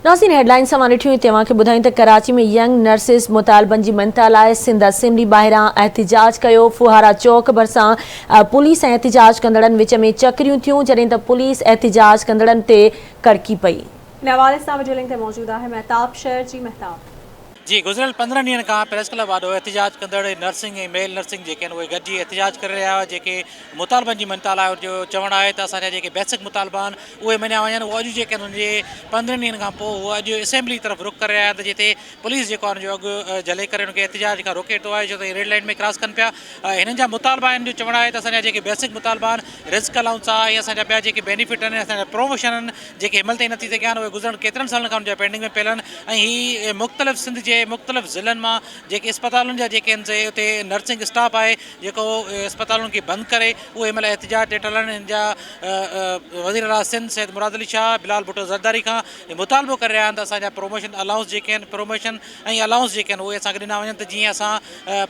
नाज़रीन हेडलाइन सां ॾिठियूं तव्हांखे ॿुधायूं त कराची में यंग नर्सिस मुतालबनि जी मन्ता लाइ सिंध असेंबली ॿाहिरां एहतिजाज कयो। फुहारा चौक भरिसां पुलिस ऐं एहतिजाज कंदड़नि विच में चकरियूं थियूं, जॾहिं त पुलिस एहतिजाज कंदड़नि ते कड़की पई। इन हवाले सां वीडियो लिंक ते मौजूद है महताब शहर जी। महताब जी गुज़िरियल 15 ॾींहंनि खां प्रेस क्लब वाॾो एहतिजाज कंदड़ नर्सिंग ऐं मेल नर्सिंग जेके आहिनि उहे गॾिजी एहतिजाज करे रहिया हुआ। जेके मुतालबनि जी मन्ता लाइ जो चवणु आहे त असांजा जेके बेसिक मुतालबा आहिनि उहे मञिया वञनि। उहे अॼु जेके आहिनि उनजे 15 ॾींहंनि खां पोइ उहे अॼु असेंबली तरफ़ रुख करे रहिया आहिनि, त जिते पुलिस जेको आहे उनजो अॻु जले करे उनखे एहतिजाज खां रोके थो आहे, छो त रेड लाइन में क्रॉस कनि पिया। हिननि जा मुतालबा आहिनि जो चवणु आहे त असांजा जेके बेसिक मुतालबा आहिनि, रिस्क अलाउंस आहे, या असांजा ॿिया जेके बेनिफिट आहिनि, असांजा प्रोमोशन आहिनि जेके हिनमहिल ताईं नथी सघिया आहिनि, उहे गुज़िरण केतिरनि सालनि खां उनजा पेंडिंग में पियल आहिनि। ऐं हीअ मुख़्तलिफ़ सिंध जे मुख़्तलिफ़ ज़िलनि मां जेके अस्पतालुनि जा जेके आहिनि से उते नर्सिंग स्टाफ आहे जेको अस्पतालुनि खे बंदि करे उहे हिनमहिल एहतिजाज ते टलनि। हिन जा वज़ीर आला सिंध सैयद मुराद अली शाह बिलाल भुट्टो ज़रदारी खां मुतालबो करे रहिया आहिनि त असांजा प्रोमोशन अलाउंस जेके आहिनि, प्रोमोशन ऐं अलाउंस जेके आहिनि उहे असांखे ॾिना वञनि, त जीअं असां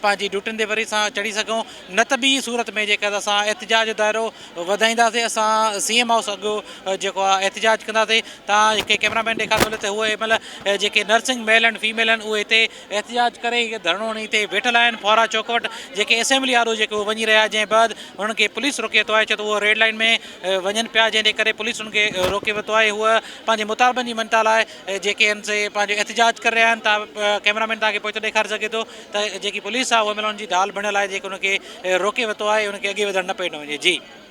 पंहिंजी ड्यूटियुनि ते वरी असां चढ़ी सघूं। न त ॿी सूरत में जेका असां एहतिजाज जो दाइरो वधाईंदासीं। असां CM हाउस अॻु जेको आहे एहतिजाज कंदासीं। तव्हां हिकु कैमरामैन ॾेखारे थो त उहे हिनमहिल जेके नर्सिंग मेल आहिनि फीमेल आहिनि उहे हिते एहतिजाज करे इहे धरणो हणी हिते वेठल आहिनि फुहारा चौक वटि। जेके असेंबली वारो जेको वञी रहिया, जंहिं बैदि हुननि खे पुलिस रोके थो आहे, छो त उहो रेड लाइन में वञनि पिया, जंहिंजे करे पुलिस उनखे रोके वरितो आहे। हूअ पंहिंजे मुतालबनि जी मन्ता लाइ जेके आहिनि से पंहिंजो एहतिजाज करे रहिया आहिनि। तव्हां कैमरामैन तव्हांखे पोइ त ॾेखारे सघे थो त जेकी पुलिस आहे उहा महिल हुनजी ढाल बणियल आहे, जेके हुनखे रोके वरितो आहे, हुनखे अॻे वधणु न पिए ॾिनो वञे। जी